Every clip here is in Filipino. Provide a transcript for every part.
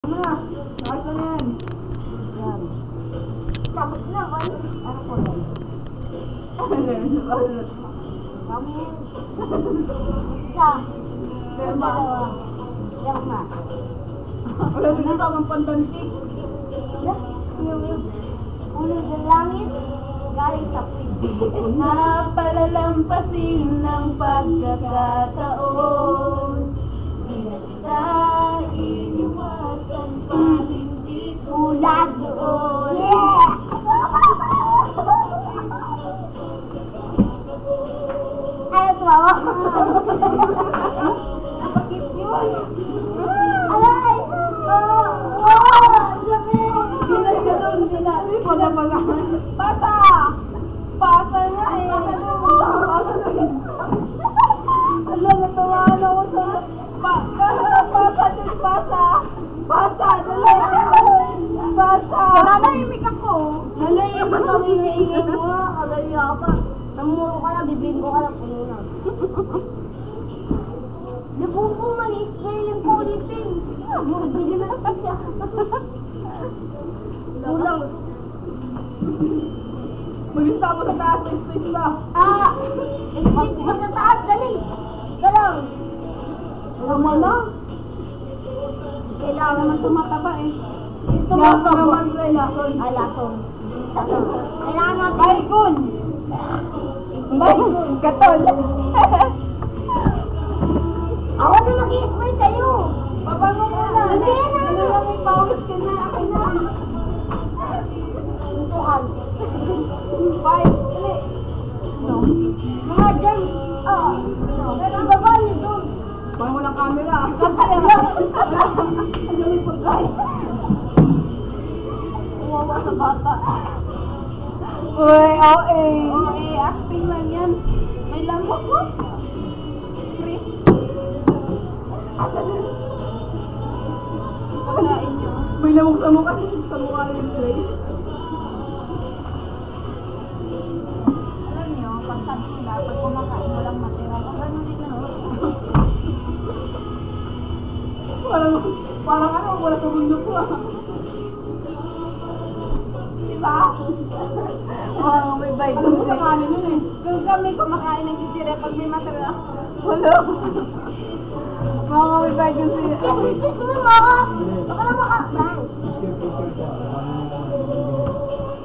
Na, ayos na yan. Yan. Tapos na, ano ko na? Kami yan. Isa. Dalawa. Yan na. Wala din na tamang pandantik. Yung ulit ng langit, galing sa Di ko na palalampasin ng pagkakataon. Di na kita iniwasan pa, hindi tulad doon. Yeah! Ayaw tumawa. Sakit yun. Alay! Oh! Sabi! Bilang ka doon, bilang. Pala. Pasa! Pasa nga eh. Pasa na mo. Ala, natamaan ako sa... Pasa, pasa. Pasa, dala. Pasa. Nanahimik ako. Nanahimik ang ingay mo. Kagaya ka pa. Namuro ka na, bibinggo ka na, puno na. Libong po mali, spelling ko ulitin. Bibili na siya. Kulang. Mag-isa mo sa taas, may space ba? Space pa sa taas, dali. Galang. Normal na. Kailangan Naman tumataba eh. Ito mo Lason ito. naman, pre, lason. Ay, lason. Ano? Kailangan natin. Baikon! Baikon! Katol. Ako na mag-i-spray sa'yo. Pabango mo na. Hindi na. Ano lang may pawis ka na. Akin na. Tutukan. Bye. Dali. Mga germs. Ang baba niyo doon. Parang walang camera. Ano may pagkain? Uwawa sa bata. Uy, okay. Oo eh, acting lang yan. May lamok ko. Script. Pagkain nyo. May lamok sa mukha. Sa mukha yung tray. Alam nyo, pag sabi sila, pag kumakain, walang matira. Gagano din na. Parang ano, wala sa mundo ko ah. Diba? Oh, may vibe. Ano mo kanin nun eh? Kung kami kumakain ng titira pag may matira. Wala. Mga may vibe yun siya. Sis mo mga. Baka na makakbang.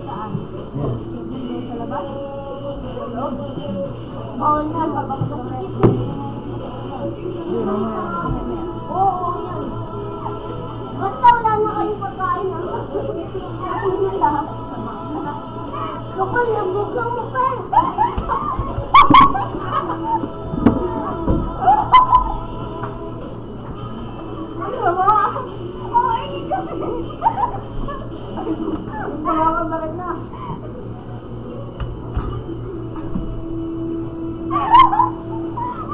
Saan? Hindi sa labas? Sa loob? Bawal na. Pagpapasakit. Oo, yan. Basta wala na kayong pagkain ah. Kapal yung buklang mo pa. Ano ba? Oo, hindi kasi. Kaya ako bakit na?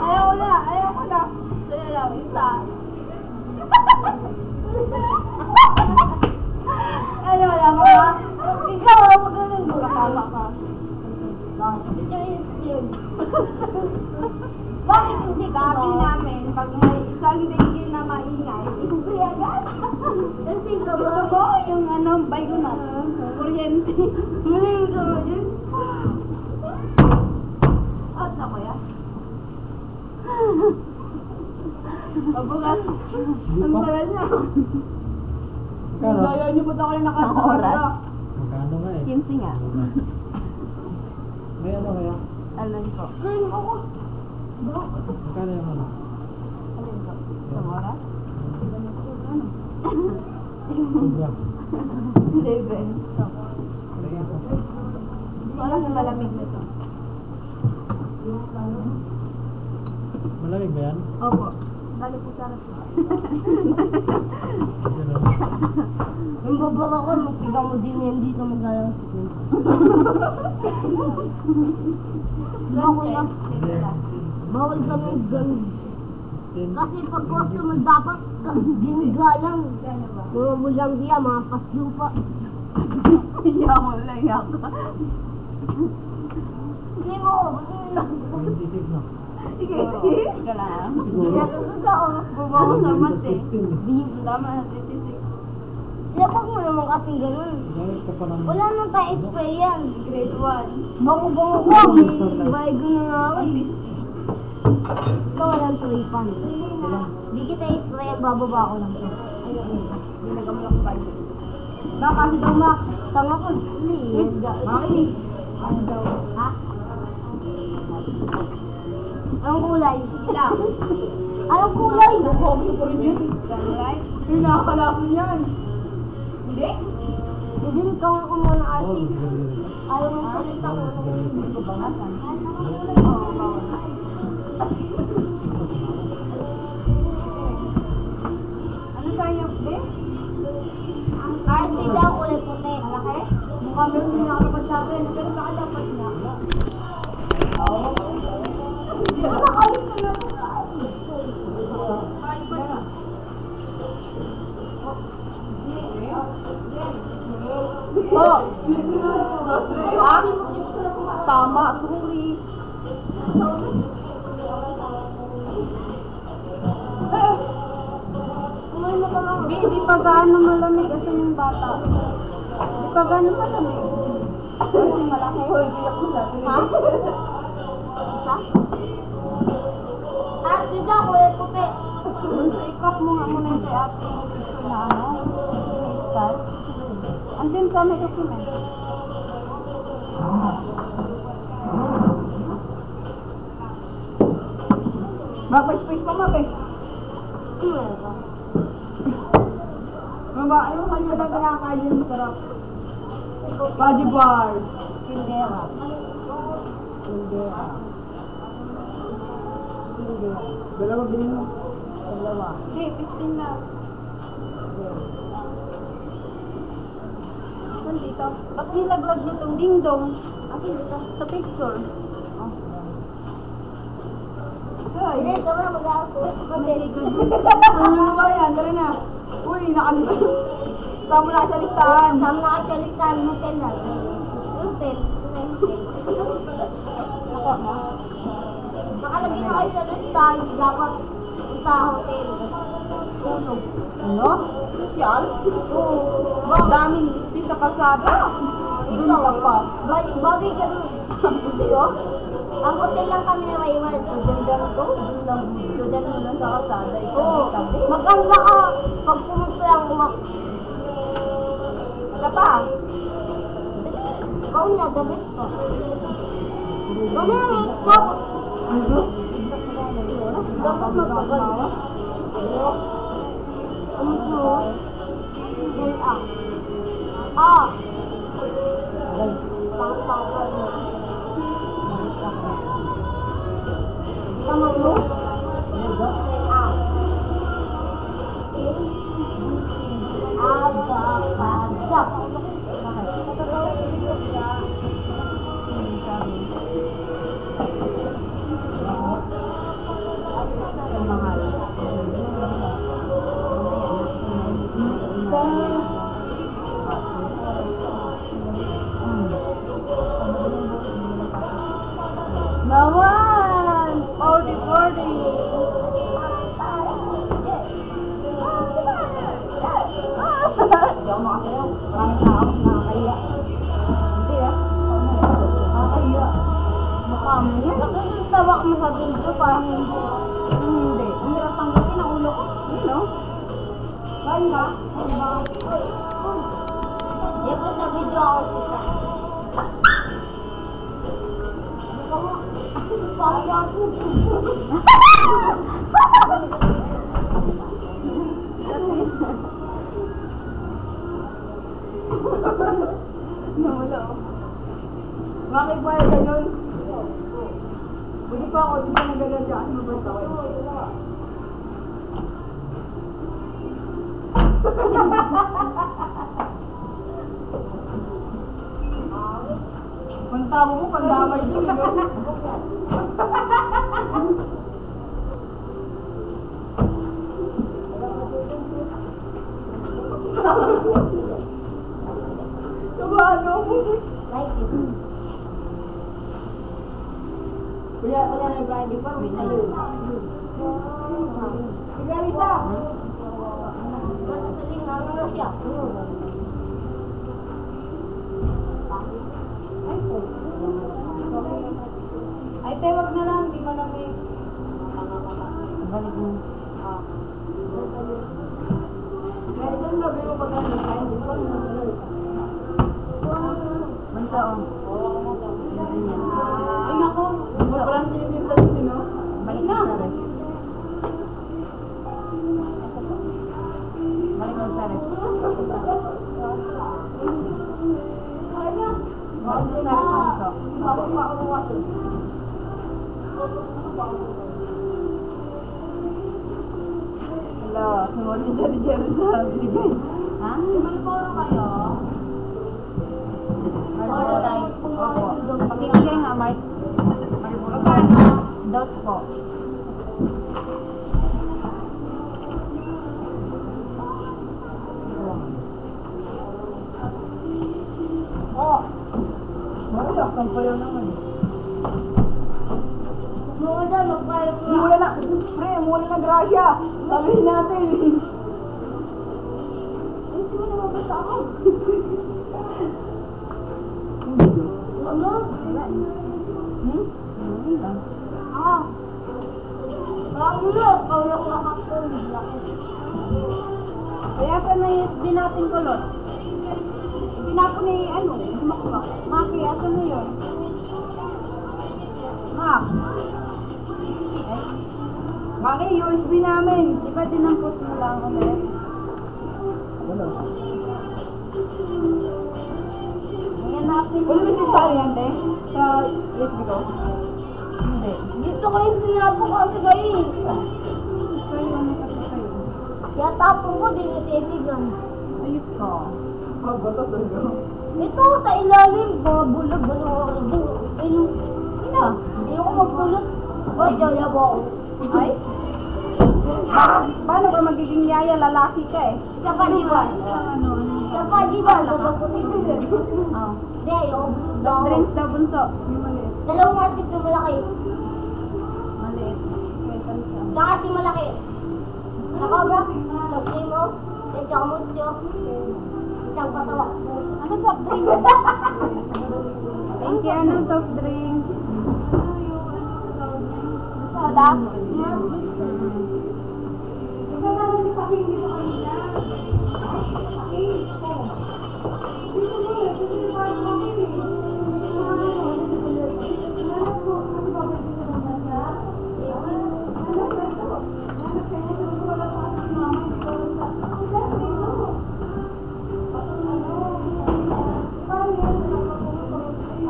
Ayaw na! Ayaw ko na! Kaya lang, isa. Ano wala mo ba? Ikaw, huwag ka nang gulakawa ka. Bakit ito yung explain? Bakit hindi Sabi namin, pag may isang danger na maingay, Ikukuy agad? Kasi ka ba? gusto mo yung ano, bago na, kuryente. Malimig ka mo dyan? At ako ya. Pabukas. Ang tagal niya. Kaya niyo ba't ako yung Oras. nakakawala? Magkano nga eh? 15 nga. May ano kaya? Alin ko. Ngayon ako. Magkano yung ano? Alin ko. Isang oras? Sobra. 11. Parang malamig na to. Malamig ba yan? Opo. Bali po sarap. Ganun. Yung babala ko, magtigang mo din yan dito magalaw. Bawal lang. Bawal kami ganun. Kasi pag customer dapat ginagalang. Gano ba? Mga bulanggiya, mga paslupa. Iyak mo lang, iyak ka. Hindi mo ako. 26 na. Sige, sige. Ika lang. Siguro. Ginagawa ko. Bumawa sa mat eh. 15. Tama na, 26. naman kasing ganun. Gamit ka pa ng... Wala nang tayo spray yan. Grade 1. Bango-bango ko. May bago na nga ako eh. Ikaw walang tripan. Di kita i-spray ang bababa ko lang to. Nilagam lang ba yun? Baka kasi daw Mac. Tanga ko. Bakit? Ano daw? Ha? Anong kulay? Ilang? Anong kulay? Home ko rin yun. Right? Yung nakakalason yan. Hindi? Hindi, ikaw ako muna Oo, kasi. ganyan. Ayaw mong salita ko. Hindi ko ba nga? Oo, bawal. Ano sa'yo? Hindi? Kasi daw kulay puti. Malaki? Mukha meron din nakakapag sa akin. Pero baka dapat na. Oo. Nakakalit ka na. Oh! Ha? Tama, sorry. Kumain mo ka lang. Di pa gaano malamig kasi yung bata. Di pa gaano malamig. Kasi malaki. Ha? Isa? Ate daw kulay puti. So, i-crop mo nga muna yung kay ate. Na ano? Sinistan. Andiyan sa may document. Space pa Mak eh. Meron ka. Maba, ano kayo ba kinakain yung masarap? Body bar. Tindera. Tindera. Tindera. Dalawa din mo. Dalawa. Hindi, 15 na. Nandito. Ba't nilaglag nyo itong ding-dong? Akin dito. Sa picture. Hindi, ito na mag-ako. Ano ba yan? Tara na. Uy, nakalimutan. Sama na sa listahan. Sama na kayo sa listahan ng hotel natin. Hotel. Ako na. Nakalagay na kayo sa listahan. Dapat punta hotel. Tulog. Ano? Sosyal? Oo. Ang daming space sa kalsada. Doon ka pa. Bagay ka dun. Hindi oh. Ang hotel lang kami na maiwan. Doon to. Doon lang. Doon mo lang sa kalsada. Oo. Itabi-tabi. Maganda ka. Pag pumunta lang Wala pa. ikaw na, gabi ka. Mamaya, dapat magpagal. Ano po? Del-A. Ah! Tang-tang-tang mo. Kamang mo? Del-A. Ababagap. Naman! Party! Hindi ako makasayaw. Maraming tao. Nakakahiya. Hindi ah. Nakakahiya. Mukha mo yan. Nakikitawa mo sa video, parang hindi. Hindi. Ang hirap tanggapin ang ulo ko. Yun no? Kain ka? Di po sa video ako kita. Sayang po. Nawala oh. Bakit ba yung ganun? Pwede pa ako, di pa nagaganda kasi mabait ako eh. Pantamo mo, pandamay yun. Ano? Like it. Wala na Brian, di pa rin tayo. Sige, Risa! Basta saling ano na siya. Ay po. Ay, te, wag na lang. Di malamig. Balik mo. Kaya saan gabi mo pag ano? Kain din pa. Bansa o. Ay, nako. Walang TV sa sino. Balik mo sa ref. Balik mo sa ref. Balik mo sa ref, Bansa. Bakit pa ako nawasan? Wala. Sumali dyan sa bibig. Ha? Malporo kayo? Opo. Pakibigay nga, Mark. Magkano? Dos po. Oh. Wala, sampayaw naman. Muna, magbayad Mula na, pre, mula na grasya. Sabihin natin. Ay, sino na mabasa ako? Ano? Hmm? Ah. Pamulo, kaulo ko nakakapon. Kaya saan na USB natin kulot? Itinapon ni ano, makmak. Maki, asan na yun? Mak. Ay. Maki, USB namin. Di ba dinampot mo lang ulit? Wala. Nanganapin Wala ba si Sari yan, te? Sa USB ko? Hindi. Dito kayo sinapo ko kasi kayo eh. Kayo, ano ka pa kayo? Kaya tapong ko, di nititigan. Ayos ka. Ah, batas talaga. Ito sa ilalim, mga bulag, bulag. Ina, ayoko magpulot. Ba't yaya mo ako? Ay? Paano ka magiging yaya? Lalaki ka eh. Isa pa, di ba? Ano? Isa pa, di ba? Gagaputin ko. Oh. Hindi, ayoko bulot daw. Soft drinks daw, bunso. Yung maliit. Dalawang artist yung malaki. Maliit. Pwede siya. Saka si malaki. Saka ba? Sa primo, yung tsaka mucho. Isang patawa. Ano soft drinks? Thank you. Anong soft drinks? Soda?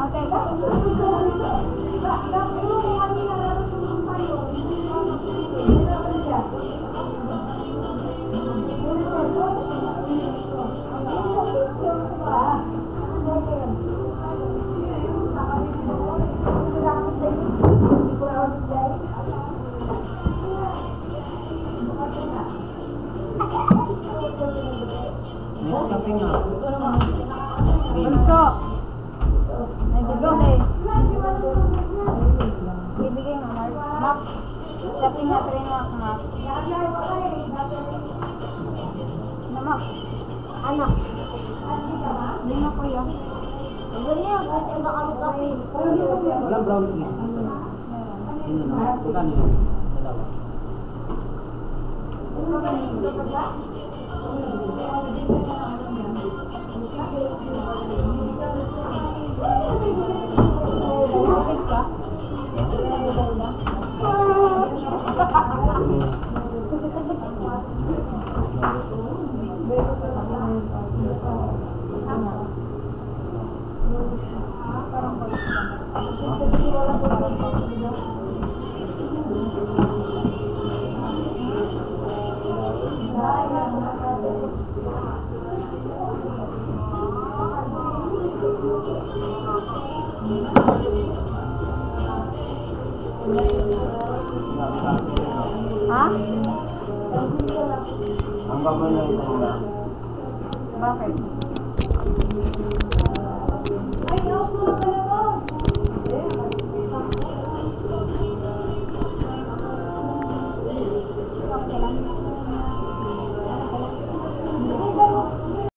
Okay. Next topping nga. Bunso. Nagbibigay. Ibigay nga, Mark. Mark. Shopping nga, train Mark, Mark. Ano, Mark? Anak. Hindi na, kuya. Ganyan, titinda kami kape. Walang brown tea. Yun na. Magkano yun? Dalawa. Bakit ka? Ha? Ang babay lang ito nga. Bakit?